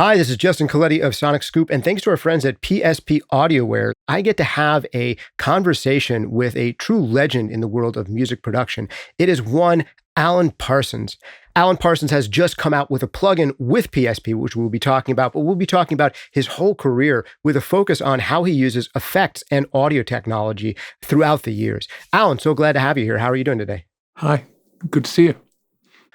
Hi, this is Justin Coletti of SonicScoop, and thanks to our friends at PSPaudioware, I get to have a conversation with a true legend in the world of music production. It is one Alan Parsons. Alan Parsons has just come out with a plugin with PSP, which we'll be talking about, but we'll be talking about his whole career with a focus on how he uses effects and audio technology throughout the years. Alan, so glad to have you here. How are you doing today? Hi, good to see you.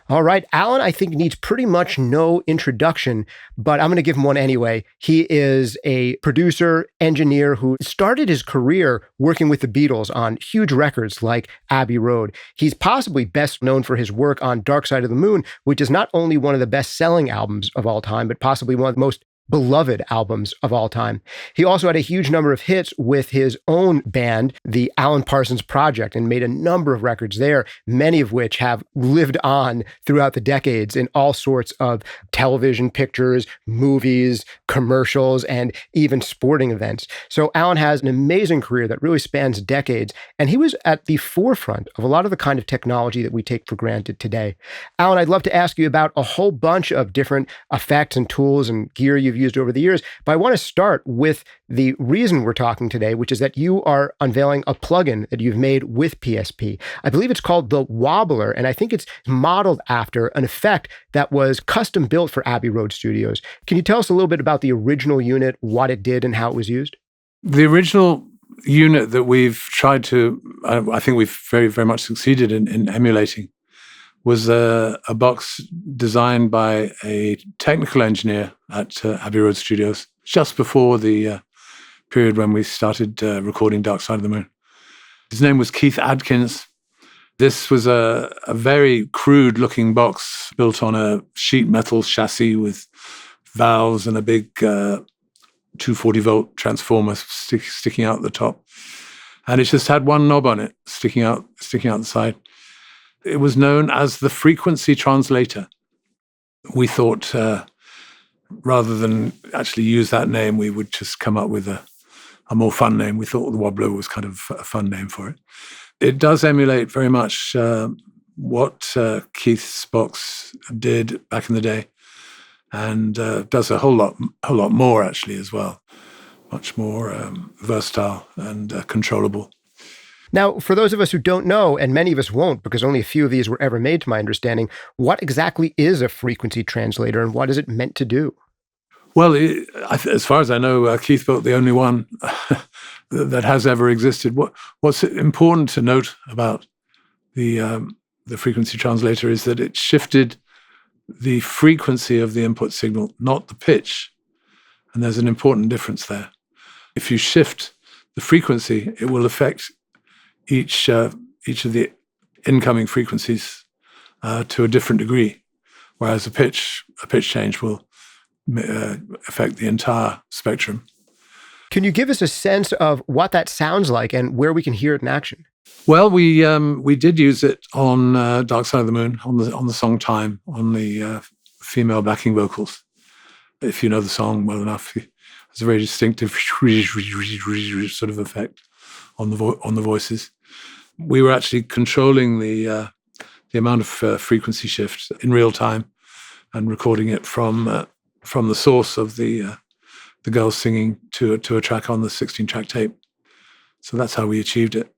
All right. Alan, I think, needs pretty much no introduction, but I'm going to give him one anyway. He is a producer, engineer who started his career working with the Beatles on huge records like Abbey Road. He's possibly best known for his work on Dark Side of the Moon, which is not only one of the best-selling albums of all time, but possibly one of the most beloved albums of all time. He also had a huge number of hits with his own band, the Alan Parsons Project, and made a number of records there, many of which have lived on throughout the decades in all sorts of television pictures, movies, commercials, and even sporting events. So Alan has an amazing career that really spans decades, and he was at the forefront of a lot of the kind of technology that we take for granted today. Alan, I'd love to ask you about a whole bunch of different effects and tools and gear you've used over the years. But I want to start with the reason we're talking today, which is that you are unveiling a plugin that you've made with PSP. I believe it's called the Wobbler, and I think it's modeled after an effect that was custom built for Abbey Road Studios. Can you tell us a little bit about the original unit, what it did, and how it was used? The original unit that we've tried to, I think we've very, very much succeeded in emulating, was a box designed by a technical engineer at Abbey Road Studios, just before the period when we started recording Dark Side of the Moon. His name was Keith Adkins. This was a very crude-looking box built on a sheet metal chassis with valves and a big 240-volt transformer sticking out the top. And it just had one knob on it, sticking out the side. It was known as the Frequency Translator. We thought rather than actually use that name, we would just come up with a more fun name. We thought the Wobbler was kind of a fun name for it. It does emulate very much what Keith's box did back in the day, and does a whole lot more actually as well. Much more versatile and controllable. Now, for those of us who don't know, and many of us won't, because only a few of these were ever made to my understanding, what exactly is a frequency translator and what is it meant to do? Well, as far as I know, Keith built the only one that has ever existed. What's important to note about the frequency translator is that it shifted the frequency of the input signal, not the pitch. And there's an important difference there. If you shift the frequency, it will affect each of the incoming frequencies to a different degree, whereas a pitch change will affect the entire spectrum. Can you give us a sense of what that sounds like and where we can hear it in action? Well, we did use it on Dark Side of the Moon, on the song Time, on the female backing vocals. If you know the song well enough, there's a very distinctive sort of effect on the voices. We were actually controlling the amount of frequency shift in real time and recording it from the source of the girls singing to a track on the 16-track tape. So that's how we achieved it.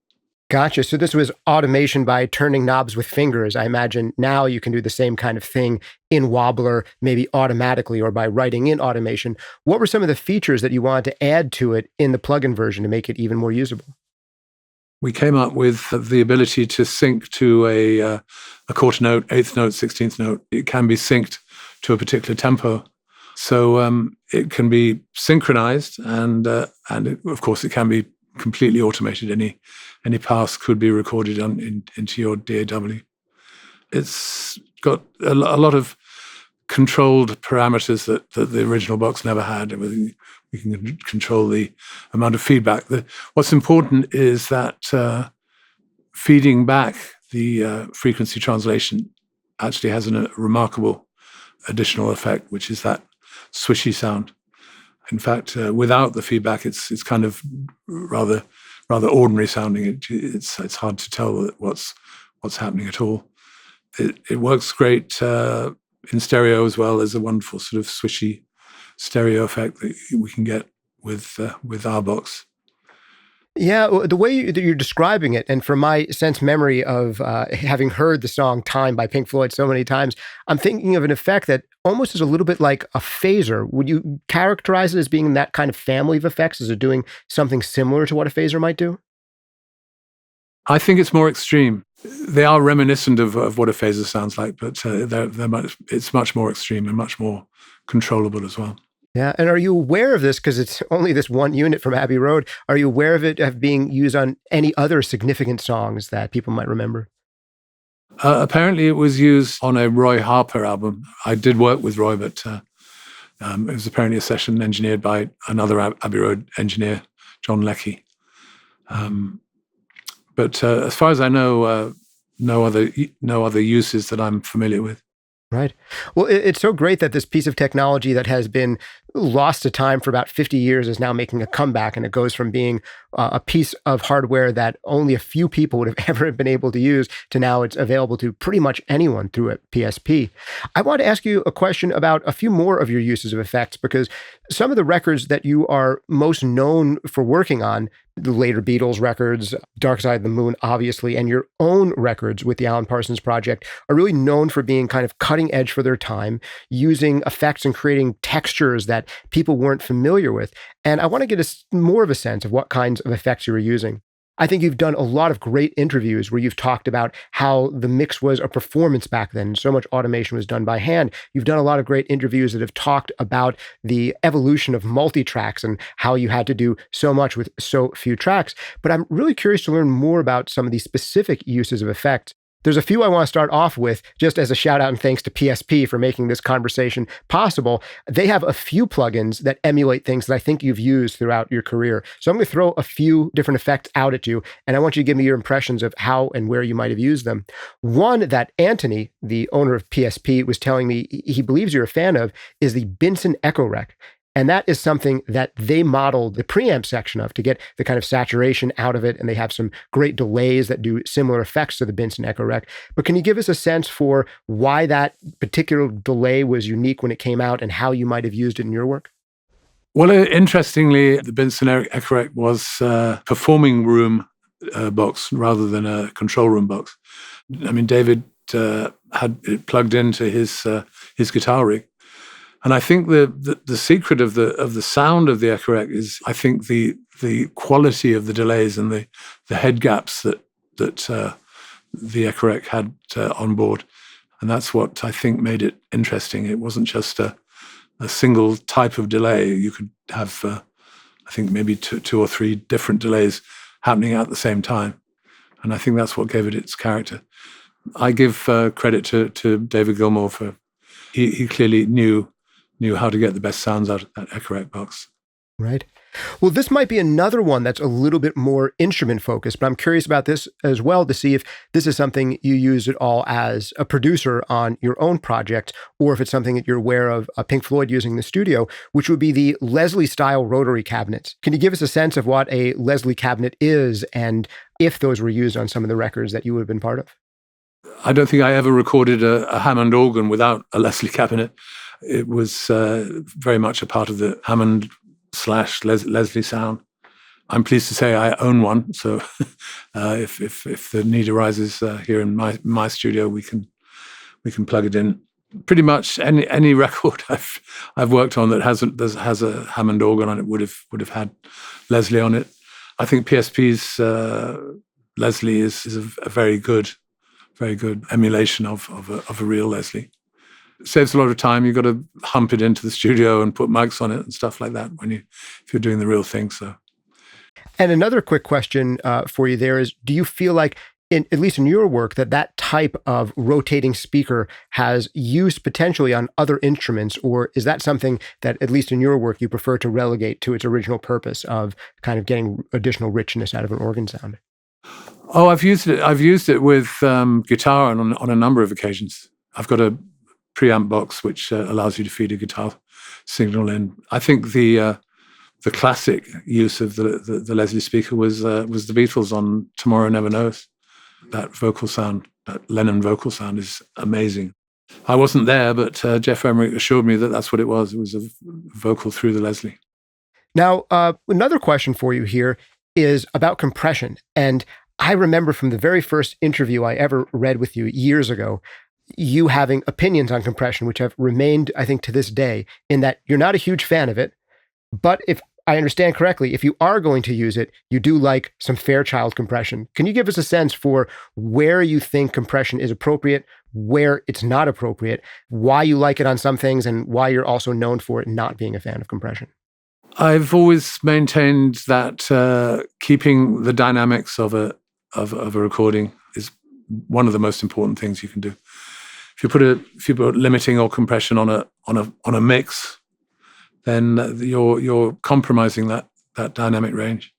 Gotcha. So this was automation by turning knobs with fingers. I imagine now you can do the same kind of thing in Wobbler, maybe automatically or by writing in automation. What were some of the features that you wanted to add to it in the plugin version to make it even more usable? We came up with the ability to sync to a quarter note, eighth note, 16th note. It can be synced to a particular tempo. So it can be synchronized and of course it can be completely automated. Any pass could be recorded into your DAW. It's got a lot of controlled parameters that the original box never had. We can control the amount of feedback. What's important is that feeding back the frequency translation actually has a remarkable additional effect, which is that swishy sound. In fact, without the feedback, it's kind of rather ordinary sounding. It's hard to tell what's happening at all. It works great in stereo as well. There's a wonderful sort of swishy stereo effect that we can get with our box. Yeah, the way that you're describing it, and from my sense memory of having heard the song Time by Pink Floyd so many times, I'm thinking of an effect that almost is a little bit like a phaser. Would you characterize it as being that kind of family of effects? Is it doing something similar to what a phaser might do? I think it's more extreme. They are reminiscent of what a phaser sounds like, but it's much more extreme and much more controllable as well. Yeah, and are you aware of this, because it's only this one unit from Abbey Road, are you aware of it being used on any other significant songs that people might remember? Apparently it was used on a Roy Harper album. I did work with Roy, but it was apparently a session engineered by another Abbey Road engineer, John Leckie. But as far as I know, no other uses that I'm familiar with. Right. Well, it's so great that this piece of technology that has been lost to time for about 50 years is now making a comeback, and it goes from being a piece of hardware that only a few people would have ever been able to use to now it's available to pretty much anyone through a PSP. I want to ask you a question about a few more of your uses of effects, because some of the records that you are most known for working on, the later Beatles records, Dark Side of the Moon, obviously, and your own records with the Alan Parsons Project, are really known for being kind of cutting edge for their time, using effects and creating textures that people weren't familiar with. And I want to get more of a sense of what kinds of effects you were using. I think you've done a lot of great interviews where you've talked about how the mix was a performance back then. So much automation was done by hand. You've done a lot of great interviews that have talked about the evolution of multi-tracks and how you had to do so much with so few tracks. But I'm really curious to learn more about some of these specific uses of effects. There's a few I want to start off with, just as a shout out and thanks to PSP for making this conversation possible. They have a few plugins that emulate things that I think you've used throughout your career. So I'm going to throw a few different effects out at you, and I want you to give me your impressions of how and where you might have used them. One that Anthony, the owner of PSP, was telling me he believes you're a fan of is the Binson Echo Rec. And that is something that they modeled the preamp section of to get the kind of saturation out of it. And they have some great delays that do similar effects to the Binson Echo Rec. But can you give us a sense for why that particular delay was unique when it came out and how you might have used it in your work? Well, interestingly, the Binson Echo Rec was a performing room box rather than a control room box. I mean, David had it plugged into his guitar rig. And I think the secret of the sound of the Echo Rec is, I think, the quality of the delays and the head gaps that the Echo Rec had on board, and that's what I think made it interesting. It wasn't just a single type of delay. You could have, I think, maybe two or three different delays happening at the same time, and I think that's what gave it its character. I give credit to David Gilmour for he clearly knew how to get the best sounds out of that Echo Rec box. Right. Well, this might be another one that's a little bit more instrument focused, but I'm curious about this as well to see if this is something you use at all as a producer on your own project, or if it's something that you're aware of Pink Floyd using in the studio, which would be the Leslie style rotary cabinets. Can you give us a sense of what a Leslie cabinet is and if those were used on some of the records that you would have been part of? I don't think I ever recorded a Hammond organ without a Leslie cabinet. It was very much a part of the Hammond/Leslie sound. I'm pleased to say I own one, so if the need arises here in my studio, we can plug it in. Pretty much any record I've worked on that has a Hammond organ on it would have had Leslie on it. I think PSP's Leslie is a very good emulation of a real Leslie. It saves a lot of time. You've got to hump it into the studio and put mics on it and stuff like that if you're doing the real thing. So, and another quick question for you there is: do you feel like, at least in your work, that type of rotating speaker has use potentially on other instruments, or is that something that, at least in your work, you prefer to relegate to its original purpose of kind of getting additional richness out of an organ sound? Oh, I've used it with guitar on a number of occasions. I've got a preamp box which allows you to feed a guitar signal in. I think the classic use of the Leslie speaker was the Beatles on Tomorrow Never Knows. That vocal sound, that Lennon vocal sound, is amazing. I wasn't there, but Jeff Emerick assured me that that's what it was. It was a vocal through the Leslie. Now, another question for you here is about compression. And I remember from the very first interview I ever read with you years ago, you having opinions on compression, which have remained, I think, to this day, in that you're not a huge fan of it. But if I understand correctly, if you are going to use it, you do like some Fairchild compression. Can you give us a sense for where you think compression is appropriate, where it's not appropriate, why you like it on some things, and why you're also known for it not being a fan of compression? I've always maintained that keeping the dynamics of a recording is one of the most important things you can do. If you put limiting or compression on a mix, then you're compromising that dynamic range,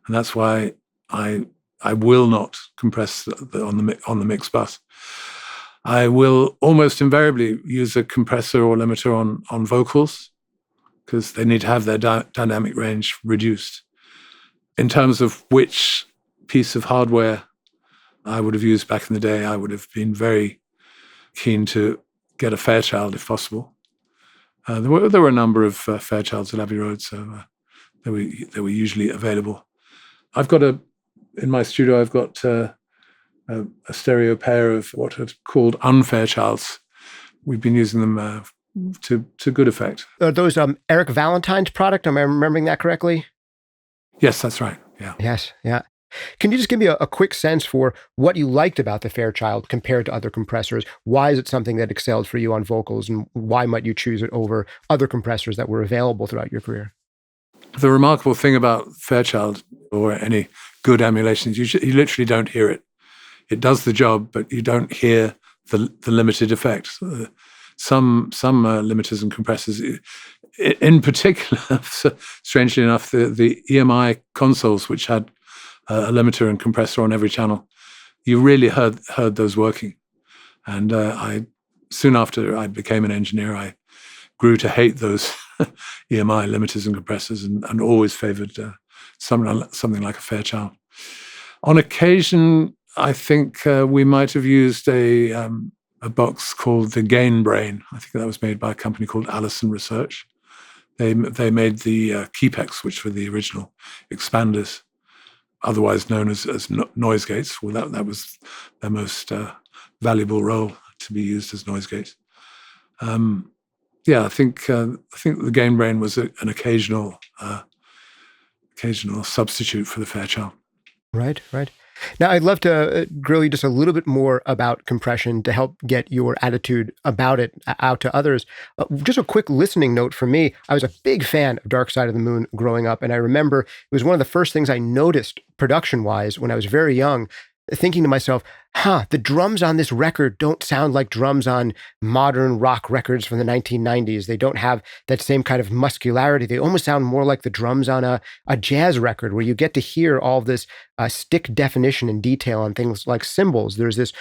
and that's why I will not compress on the mix bus. I will almost invariably use a compressor or limiter on vocals, because they need to have their dynamic range reduced. In terms of which piece of hardware I would have used back in the day, I would have been very keen to get a Fairchild if possible. There were a number of Fairchilds at Abbey Road, so they were usually available. In my studio, I've got a stereo pair of what are called unfairchilds. We've been using them to good effect. Are those Eric Valentine's product? Am I remembering that correctly? Yes, that's right. Yeah. Yes. Yeah. Can you just give me a quick sense for what you liked about the Fairchild compared to other compressors? Why is it something that excelled for you on vocals, and why might you choose it over other compressors that were available throughout your career? The remarkable thing about Fairchild or any good emulations, you literally don't hear it. It does the job, but you don't hear the limited effect. Some limiters and compressors, in particular, strangely enough, the EMI consoles, which had a limiter and compressor on every channel, you really heard those working. And soon after I became an engineer, I grew to hate those EMI limiters and compressors, and always favored something like a Fairchild. On occasion, I think we might have used a box called the Gain Brain. I think that was made by a company called Allison Research. They made the Keypex, which were the original expanders, otherwise known as noise gates. Well, that was their most valuable role, to be used as noise gates. I think the Gain Brain was an occasional substitute for the Fairchild. Right. Now, I'd love to grill you just a little bit more about compression to help get your attitude about it out to others. Just a quick listening note from me. I was a big fan of Dark Side of the Moon growing up, and I remember it was one of the first things I noticed production-wise when I was very young, thinking to myself, the drums on this record don't sound like drums on modern rock records from the 1990s. They don't have that same kind of muscularity. They almost sound more like the drums on a jazz record, where you get to hear all this stick definition and detail on things like cymbals. There's this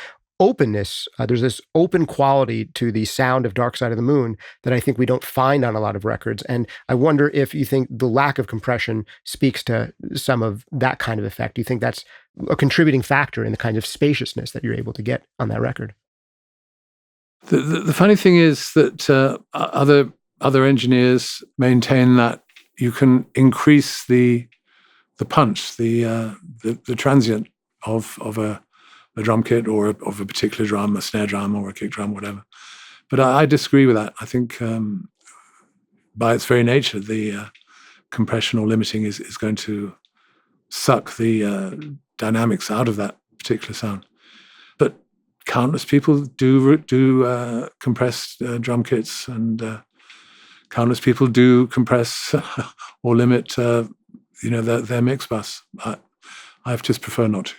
openness, there's this open quality to the sound of Dark Side of the Moon that I think we don't find on a lot of records. And I wonder if you think the lack of compression speaks to some of that kind of effect. Do you think that's a contributing factor in the kind of spaciousness that you're able to get on that record? The funny thing is that other engineers maintain that you can increase the punch, the transient of a drum kit, or of a particular drum, a snare drum or a kick drum, whatever. But I disagree with that. I think by its very nature, the compression or limiting is going to suck the dynamics out of that particular sound. But countless people do compress drum kits, and countless people do compress or limit their mix bus. I just prefer not to.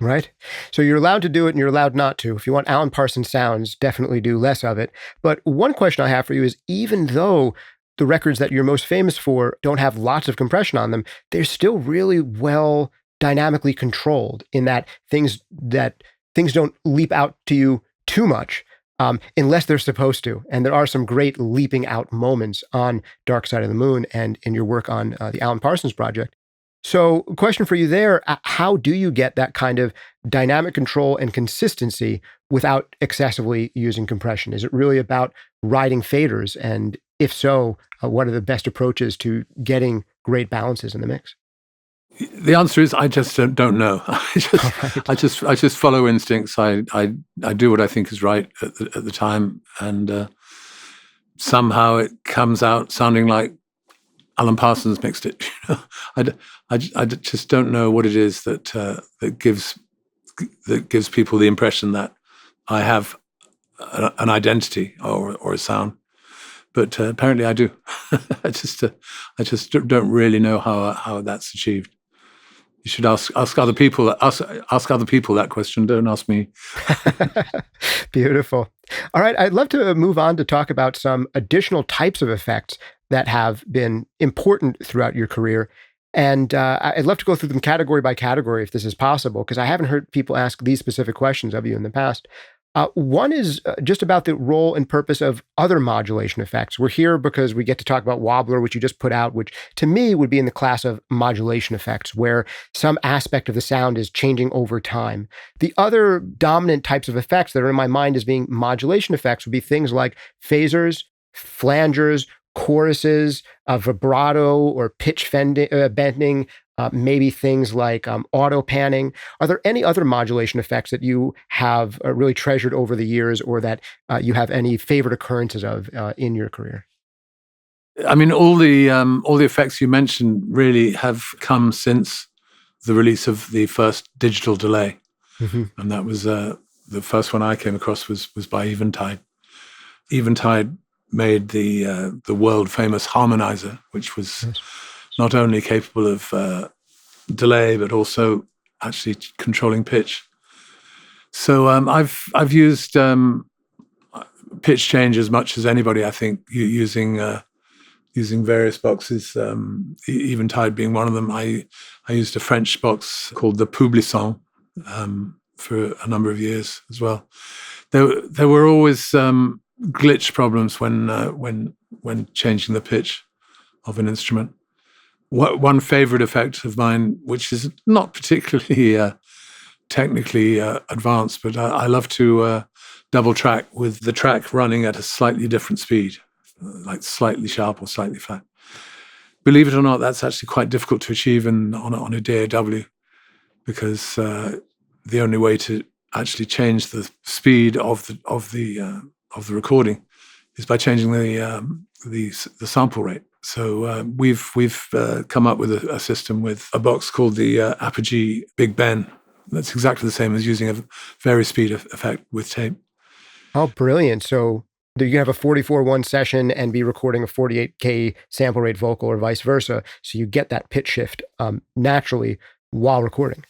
Right. So you're allowed to do it and you're allowed not to. If you want Alan Parsons sounds, definitely do less of it. But one question I have for you is, even though the records that you're most famous for don't have lots of compression on them, they're still really well dynamically controlled, in that things don't leap out to you too much unless they're supposed to. And there are some great leaping out moments on Dark Side of the Moon and in your work on the Alan Parsons Project. So, question for you there: how do you get that kind of dynamic control and consistency without excessively using compression? Is it really about riding faders? And if so, what are the best approaches to getting great balances in the mix? The answer is I just don't know. All right. I just follow instincts. I do what I think is right at the time, and somehow it comes out sounding like Alan Parsons mixed it. I just don't know what it is that gives people the impression that I have an identity or a sound. But apparently I do. I just don't really know how that's achieved. You should ask other people. Ask other people that question. Don't ask me. Beautiful. All right. I'd love to move on to talk about some additional types of effects that have been important throughout your career. And I'd love to go through them category by category if this is possible, because I haven't heard people ask these specific questions of you in the past. One is just about the role and purpose of other modulation effects. We're here because we get to talk about Wobbler, which you just put out, which to me would be in the class of modulation effects, where some aspect of the sound is changing over time. The other dominant types of effects that are in my mind as being modulation effects would be things like phasers, flangers, choruses, vibrato or pitch bending, maybe things like auto panning. Are there any other modulation effects that you have really treasured over the years, or that you have any favorite occurrences of in your career? I mean, all the effects you mentioned really have come since the release of the first digital delay, and that was the first one I came across was by Eventide. Eventide made the world famous harmonizer, which was not only capable of delay but also actually controlling pitch. So I've used pitch change as much as anybody, I think, using various boxes. Eventide being one of them. I used a French box called the Publison for a number of years as well. There were always glitch problems when changing the pitch of an instrument. One favorite effect of mine, which is not particularly technically advanced, but I love to double track with the track running at a slightly different speed, like slightly sharp or slightly flat. Believe it or not, that's actually quite difficult to achieve on a DAW, because the only way to actually change the speed of the recording is by changing the sample rate. So we've come up with a system with a box called the Apogee Big Ben. That's exactly the same as using a vari-speed effect with tape. Oh, brilliant! So you can have a 44-1 session and be recording a 48K sample rate vocal, or vice versa. So you get that pitch shift naturally while recording.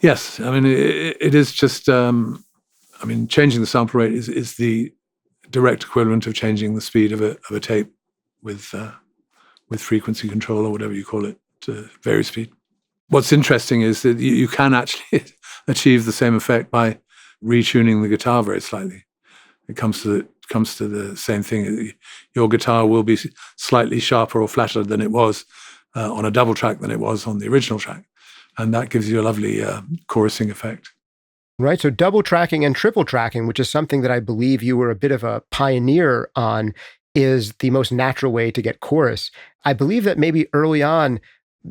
Yes, I mean it is just. Changing the sample rate is the direct equivalent of changing the speed of a tape with frequency control, or whatever you call it, to vari-speed. What's interesting is that you can actually achieve the same effect by retuning the guitar very slightly. It comes to the same thing. Your guitar will be slightly sharper or flatter than it was on a double track than it was on the original track, and that gives you a lovely chorusing effect. Right. So double tracking and triple tracking, which is something that I believe you were a bit of a pioneer on, is the most natural way to get chorus. I believe that maybe early on,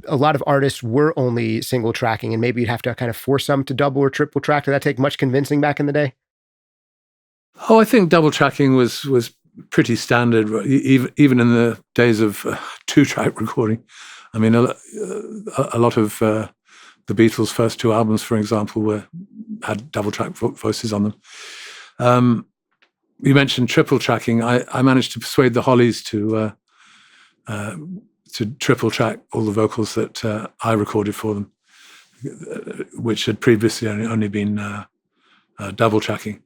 a lot of artists were only single tracking, and maybe you'd have to kind of force them to double or triple track. Did that take much convincing back in the day? Oh, I think double tracking was pretty standard, even in the days of two-track recording. I mean, a lot of the Beatles' first two albums, for example, had double-track voices on them. You mentioned triple tracking. I managed to persuade the Hollies to triple track all the vocals that I recorded for them, which had previously only been double tracking.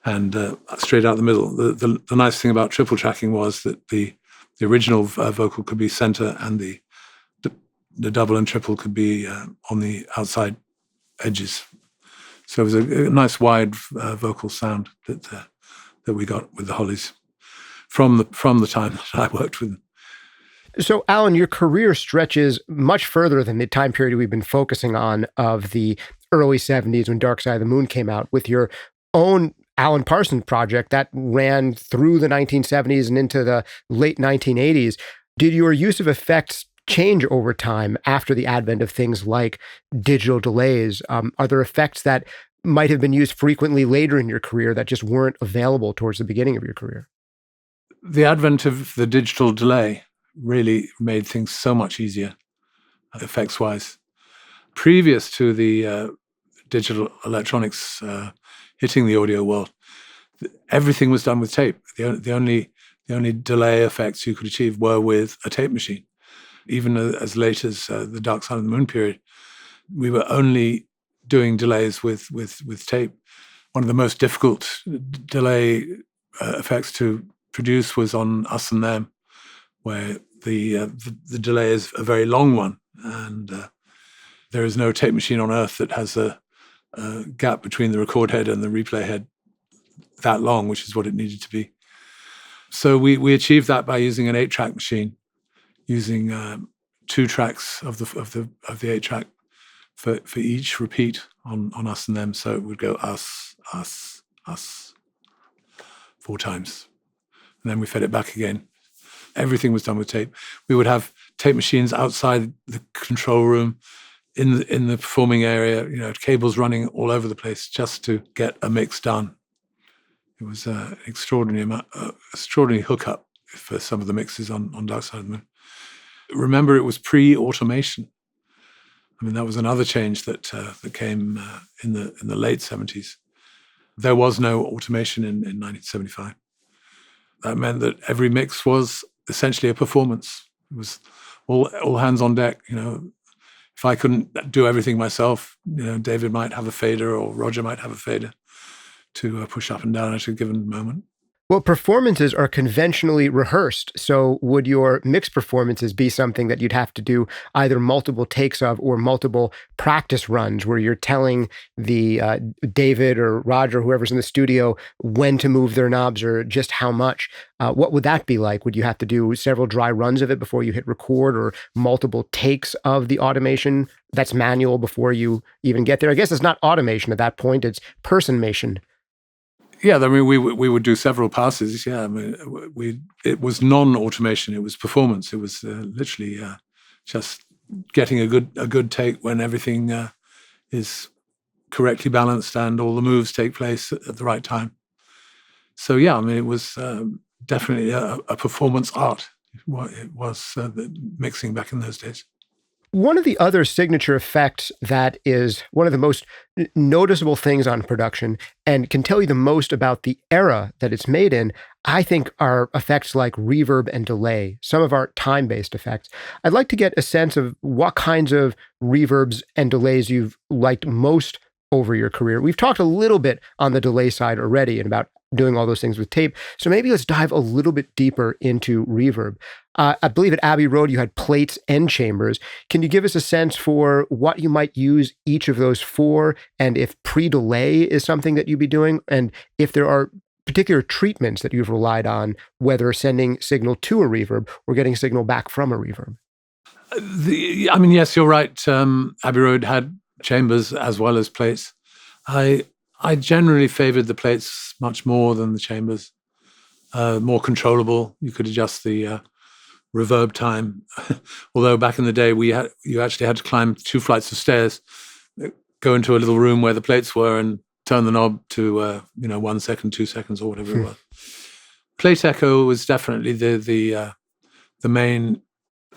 And straight out the middle. The nice thing about triple tracking was that the original vocal could be center, and the double and triple could be on the outside edges. So it was a nice wide vocal sound that we got with the Hollies from the time that I worked with them. So, Alan, your career stretches much further than the time period we've been focusing on of the early 70s when Dark Side of the Moon came out, with your own Alan Parsons Project that ran through the 1970s and into the late 1980s. Did your use of effects change over time after the advent of things like digital delays? Are there effects that might have been used frequently later in your career that just weren't available towards the beginning of your career? The advent of the digital delay really made things so much easier, effects-wise. Previous to the digital electronics hitting the audio world, everything was done with tape. The only delay effects you could achieve were with a tape machine. Even as late as the Dark Side of the Moon period, we were only doing delays with tape. One of the most difficult delay effects to produce was on Us and Them, where the delay is a very long one, and there is no tape machine on earth that has a gap between the record head and the replay head that long, which is what it needed to be. So we achieved that by using an 8-track machine, using 2 tracks of the 8-track for each repeat on Us and Them. So it would go us, us, us 4 times, and then we fed it back again. Everything was done with tape. We would have tape machines outside the control room, in the performing area, cables running all over the place just to get a mix done. It was an extraordinary hookup for some of the mixes on Dark Side of the Moon. Remember, it was pre-automation. I mean, that was another change that came in the late 70s. There was no automation in 1975. That meant that every mix was essentially a performance. It was all hands on deck. If I couldn't do everything myself, David might have a fader or Roger might have a fader to push up and down at a given moment. Well, performances are conventionally rehearsed. So would your mixed performances be something that you'd have to do either multiple takes of or multiple practice runs where you're telling the David or Roger, whoever's in the studio, when to move their knobs or just how much? What would that be like? Would you have to do several dry runs of it before you hit record, or multiple takes of the automation that's manual before you even get there? I guess it's not automation at that point, it's personmation. Yeah, I mean, we would do several passes. Yeah, I mean, it was non-automation. It was performance. It was literally just getting a good take when everything is correctly balanced and all the moves take place at the right time. So yeah, I mean, it was definitely a performance art. It was the mixing back in those days. One of the other signature effects that is one of the most noticeable things on production and can tell you the most about the era that it's made in, I think, are effects like reverb and delay, some of our time-based effects. I'd like to get a sense of what kinds of reverbs and delays you've liked most over your career. We've talked a little bit on the delay side already and about doing all those things with tape. So maybe let's dive a little bit deeper into reverb. I believe at Abbey Road, you had plates and chambers. Can you give us a sense for what you might use each of those for, and if pre-delay is something that you'd be doing, and if there are particular treatments that you've relied on, whether sending signal to a reverb or getting signal back from a reverb? Yes, you're right. Abbey Road had chambers as well as plates. I generally favored the plates much more than the chambers. More controllable. You could adjust the reverb time. Although back in the day, you actually had to climb 2 flights of stairs, go into a little room where the plates were, and turn the knob to 1 second, 2 seconds, or whatever it was. Plate echo was definitely the main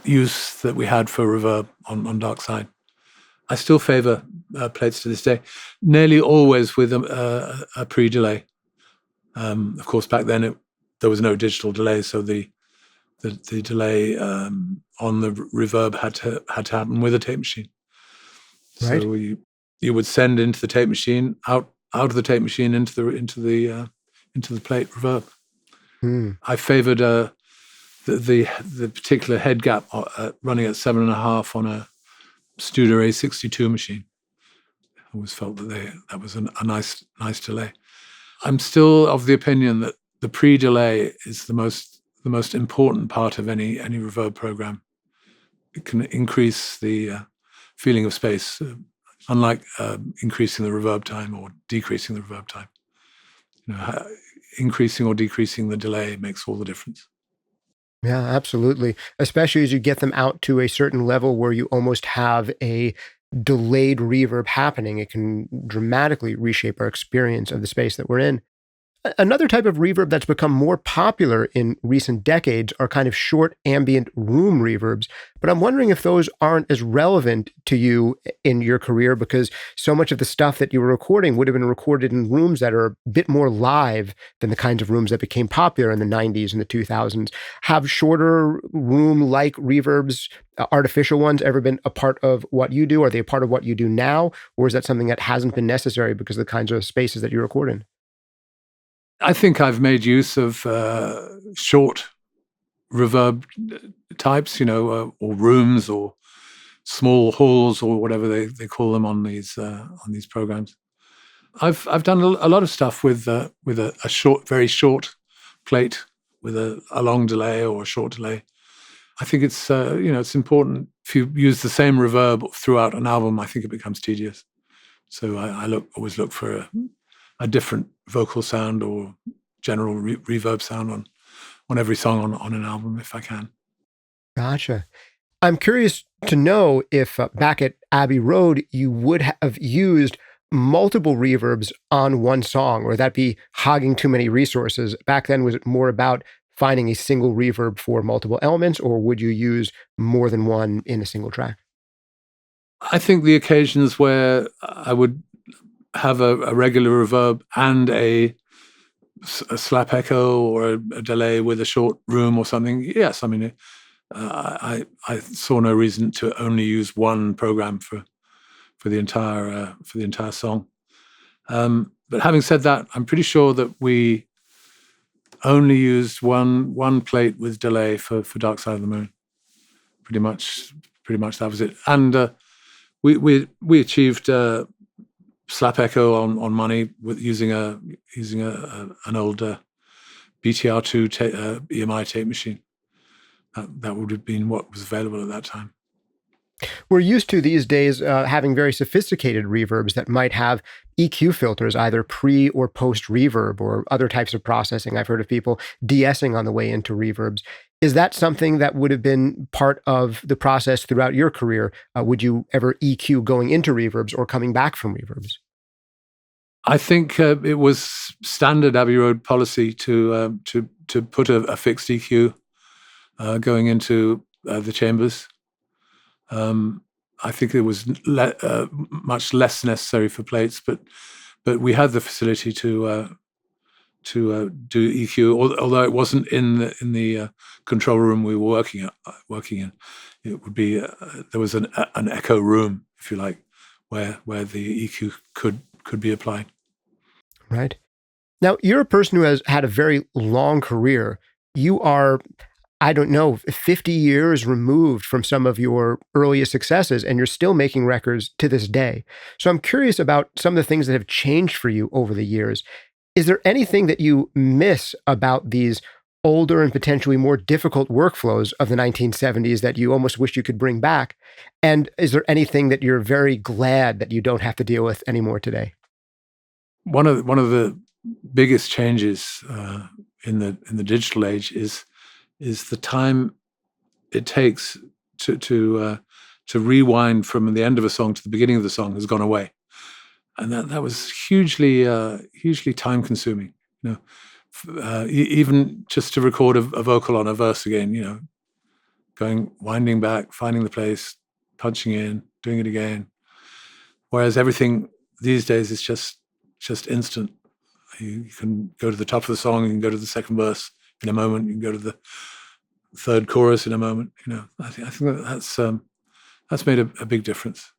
use that we had for reverb on Dark Side. I still favor plates to this day, nearly always with a pre-delay. Of course, back then there was no digital delay, so the delay on the reverb had to happen with a tape machine. Right. So you would send into the tape machine, out of the tape machine into the plate reverb. I favored the particular head gap running at 7.5 on a Studer A62 machine. I always felt that was a nice delay. I'm still of the opinion that the pre-delay is the most the most important part of any reverb program. It can increase the feeling of space, unlike increasing the reverb time or decreasing the reverb time. Increasing or decreasing the delay makes all the difference. Yeah, absolutely. Especially as you get them out to a certain level where you almost have a delayed reverb happening, it can dramatically reshape our experience of the space that we're in. Another type of reverb that's become more popular in recent decades are kind of short ambient room reverbs. But I'm wondering if those aren't as relevant to you in your career, because so much of the stuff that you were recording would have been recorded in rooms that are a bit more live than the kinds of rooms that became popular in the 90s and the 2000s. Have shorter room-like reverbs, artificial ones, ever been a part of what you do? Are they a part of what you do now? Or is that something that hasn't been necessary because of the kinds of spaces that you record in? I think I've made use of short reverb types, or rooms or small halls or whatever they call them on these programs. I've done a lot of stuff with a short, very short plate with a long delay or a short delay. I think it's it's important. If you use the same reverb throughout an album, I think it becomes tedious. So I always look for a different vocal sound or general reverb sound on every song on an album if I can. Gotcha. I'm curious to know if back at Abbey Road, you would have used multiple reverbs on one song, or that be hogging too many resources. Back then, was it more about finding a single reverb for multiple elements, or would you use more than one in a single track? I think the occasions where I would have a regular reverb and a slap echo or a delay with a short room or something, yes. I mean, I saw no reason to only use one program for the entire song. But having said that, I'm pretty sure that we only used one plate with delay for Dark Side of the Moon. Pretty much that was it. And we achieved slap echo on Money with using an old BTR2 EMI tape machine. That would have been what was available at that time. We're used to these days having very sophisticated reverbs that might have EQ filters, either pre or post reverb, or other types of processing. I've heard of people de-essing on the way into reverbs. Is that something that would have been part of the process throughout your career? Would you ever EQ going into reverbs or coming back from reverbs? I think it was standard Abbey Road policy to put a fixed EQ going into the chambers. I think it was much less necessary for plates, but we had the facility to do EQ, although it wasn't in the control room we were working in. It would be there was an echo room, if you like, where the EQ could be applied. Right. Now, you're a person who has had a very long career. You are, I don't know, 50 years removed from some of your earliest successes, and you're still making records to this day. So I'm curious about some of the things that have changed for you over the years. Is there anything that you miss about these older and potentially more difficult workflows of the 1970s that you almost wish you could bring back? And is there anything that you're very glad that you don't have to deal with anymore today? One of the biggest changes in the digital age is the time it takes to rewind from the end of a song to the beginning of the song has gone away, and that was hugely time consuming. Even just to record a vocal on a verse again, winding back, finding the place, punching in, doing it again. Whereas everything these days is just instant. You can go to the top of the song, you can go to the second verse in a moment, you can go to the third chorus in a moment. I think that's made a big difference.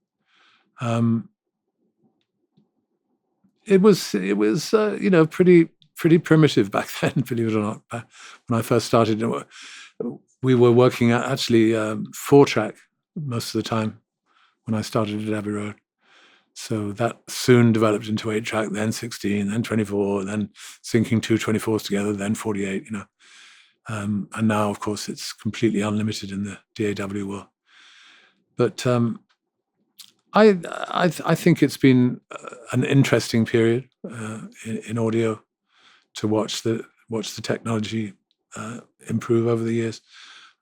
It was pretty primitive back then, believe it or not. When I first started, we were working at actually 4-track most of the time when I started at Abbey Road. So that soon developed into 8-track, then 16, then 24, then syncing 2 24s together, then 48. And now, of course, it's completely unlimited in the DAW world. But I think it's been an interesting period in audio to watch the technology improve over the years.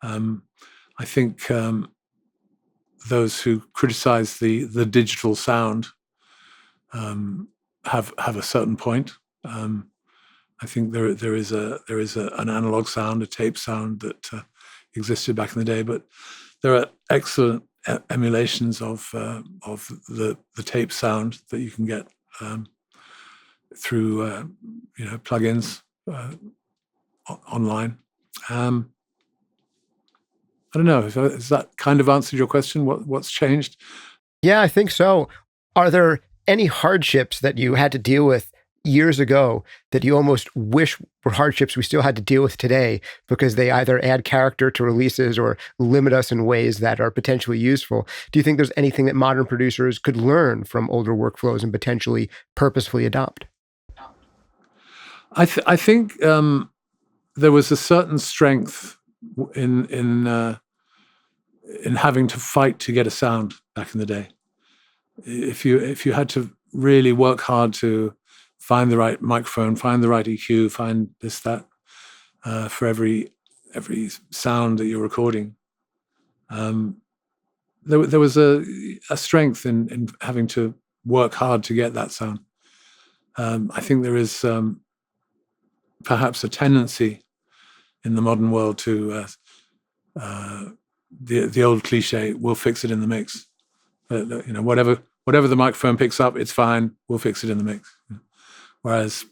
I think those who criticize the digital sound have a certain point. I think there is an analog sound, a tape sound that existed back in the day, but there are excellent emulations of the tape sound that you can get through plugins online. I don't know. Has that kind of answered your question? What's changed? Yeah, I think so. Are there any hardships that you had to deal with years ago that you almost wish were hardships we still had to deal with today because they either add character to releases or limit us in ways that are potentially useful? Do you think there's anything that modern producers could learn from older workflows and potentially purposefully adopt? I think there was a certain strength in having to fight to get a sound back in the day. If you had to really work hard to find the right microphone, find the right EQ, find this, that, for every sound that you're recording. There was a strength in having to work hard to get that sound. I think there is perhaps a tendency in the modern world to the old cliche, we'll fix it in the mix. Whatever the microphone picks up, it's fine, we'll fix it in the mix. Whereas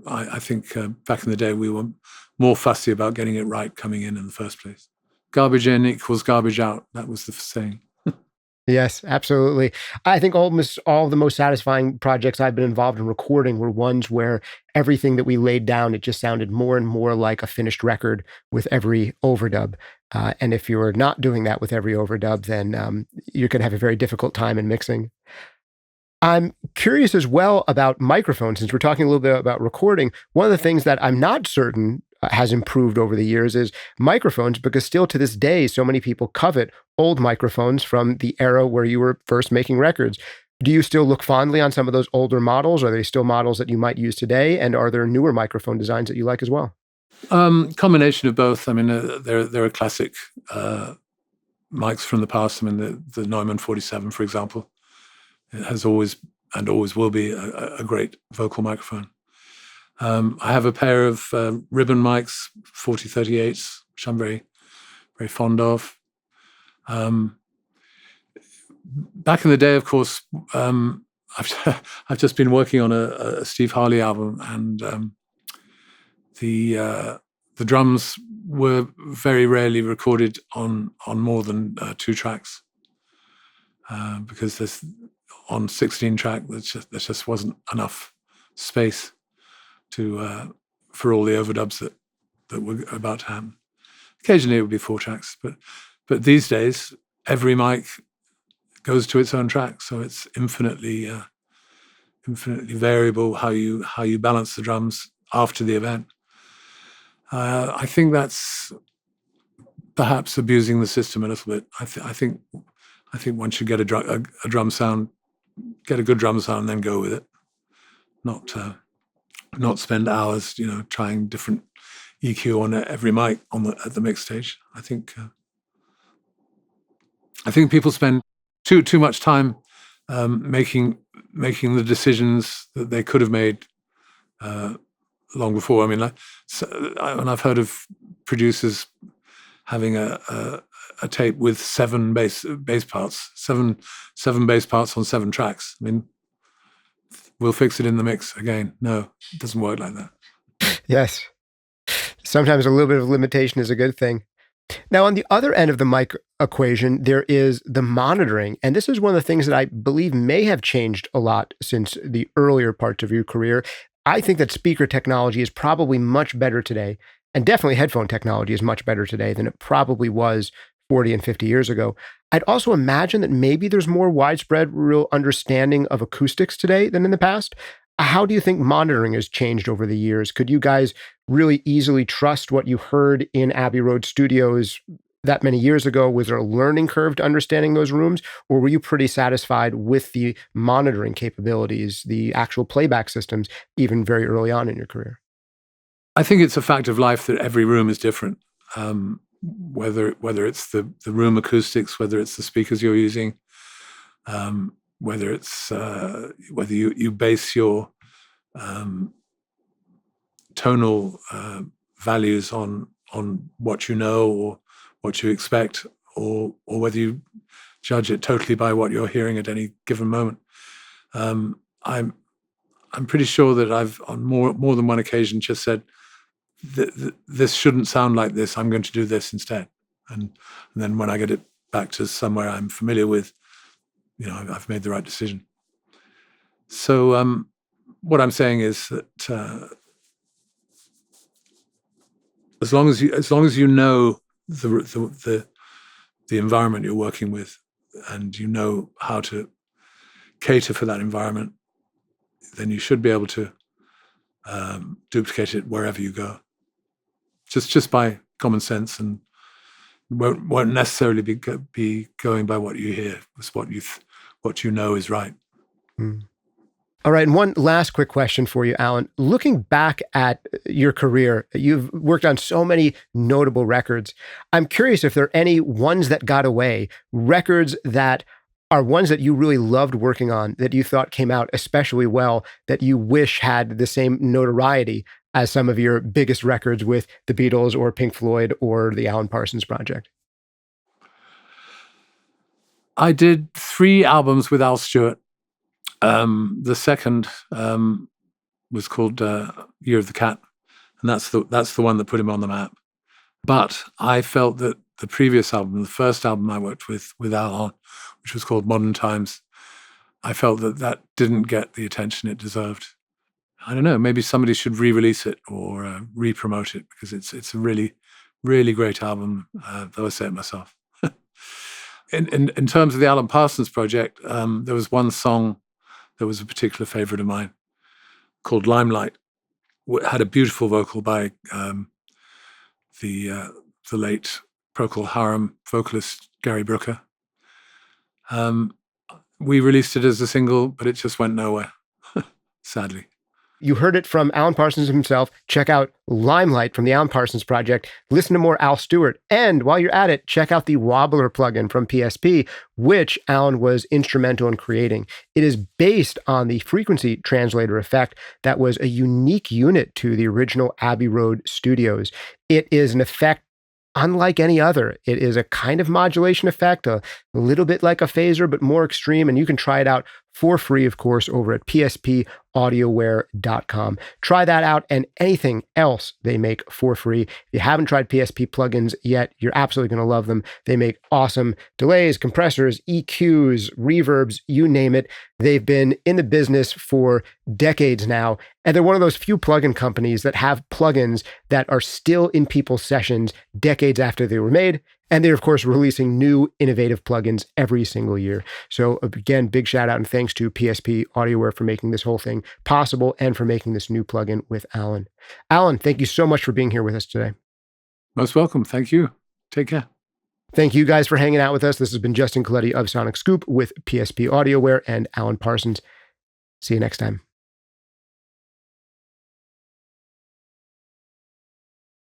I think back in the day, we were more fussy about getting it right coming in the first place. Garbage in equals garbage out. That was the saying. Yes, absolutely. I think almost all of the most satisfying projects I've been involved in recording were ones where everything that we laid down, it just sounded more and more like a finished record with every overdub. And if you're not doing that with every overdub, then you're going to have a very difficult time in mixing. I'm curious as well about microphones, since we're talking a little bit about recording. One of the things that I'm not certain has improved over the years is microphones, because still to this day, so many people covet old microphones from the era where you were first making records. Do you still look fondly on some of those older models? Are they still models that you might use today? And are there newer microphone designs that you like as well? Combination of both. I mean, there are classic mics from the past. I mean, the Neumann 47, for example. It has always and always will be a great vocal microphone. I have a pair of ribbon mics, 4038s, which I'm very, very fond of. Back in the day, of course, I've just been working on a Steve Harley album, and the drums were very rarely recorded on more than 2 tracks, because there's on 16 track there just wasn't enough space for all the overdubs that were about to happen. Occasionally it would be 4 tracks, but these days every mic goes to its own track, so it's infinitely variable how you balance the drums after the event. I think that's perhaps abusing the system a little bit. I think one should get a drum sound, get a good drum sound, and then go with it. Not spend hours, trying different EQ on every mic at the mix stage. I think people spend too much time making the decisions that they could have made long before. I mean, and I've heard of producers having a tape with 7 bass parts, seven bass parts on 7 tracks. I mean, we'll fix it in the mix again. No, it doesn't work like that. Yes. Sometimes a little bit of limitation is a good thing. Now, on the other end of the mic equation, there is the monitoring. And this is one of the things that I believe may have changed a lot since the earlier parts of your career. I think that speaker technology is probably much better today, and definitely headphone technology is much better today than it probably was 40 and 50 years ago. I'd also imagine that maybe there's more widespread real understanding of acoustics today than in the past. How do you think monitoring has changed over the years? Could you guys really easily trust what you heard in Abbey Road Studios that many years ago? Was there a learning curve to understanding those rooms, or were you pretty satisfied with the monitoring capabilities, the actual playback systems, even very early on in your career? I think it's a fact of life that every room is different. Whether it's the room acoustics, whether it's the speakers you're using, whether it's whether you base your tonal values on what you know or what you expect, or whether you judge it totally by what you're hearing at any given moment. I'm pretty sure that I've on more than one occasion just said, this shouldn't sound like this. I'm going to do this instead. And then when I get it back to somewhere I'm familiar with, I've made the right decision. So what I'm saying is that as long as you know the environment you're working with, and you know how to cater for that environment, then you should be able to duplicate it wherever you go. Just by common sense, and won't necessarily be going by what you hear. It's what you know is right. Mm. All right, and one last quick question for you, Alan. Looking back at your career, you've worked on so many notable records. I'm curious if there are any ones that got away, records that are ones that you really loved working on, that you thought came out especially well, that you wish had the same notoriety as some of your biggest records with the Beatles or Pink Floyd or the Alan Parsons Project? I did 3 albums with Al Stewart. The second was called Year of the Cat, and that's the one that put him on the map. But I felt that the previous album, the first album I worked with Al on, which was called Modern Times, I felt that didn't get the attention it deserved. I don't know, maybe somebody should re-release it or re-promote it, because it's a really, really great album, though I say it myself. In terms of the Alan Parsons Project, there was one song that was a particular favorite of mine called Limelight. It had a beautiful vocal by the late Procol Harum vocalist Gary Brooker. We released it as a single, but it just went nowhere, sadly. You heard it from Alan Parsons himself. Check out Limelight from the Alan Parsons Project. Listen to more Al Stewart. And while you're at it, check out the Wobbler plugin from PSP, which Alan was instrumental in creating. It is based on the Frequency Translator effect that was a unique unit to the original Abbey Road Studios. It is an effect unlike any other. It is a kind of modulation effect, a little bit like a phaser, but more extreme. And you can try it out for free, of course, over at PSPaudioware.com. Try that out and anything else they make for free. If you haven't tried PSP plugins yet, you're absolutely going to love them. They make awesome delays, compressors, EQs, reverbs, you name it. They've been in the business for decades now, and they're one of those few plugin companies that have plugins that are still in people's sessions decades after they were made. And they're, of course, releasing new innovative plugins every single year. So again, big shout out and thanks to PSPaudioware for making this whole thing possible and for making this new plugin with Alan. Alan, thank you so much for being here with us today. Most welcome. Thank you. Take care. Thank you guys for hanging out with us. This has been Justin Coletti of SonicScoop with PSPaudioware and Alan Parsons. See you next time.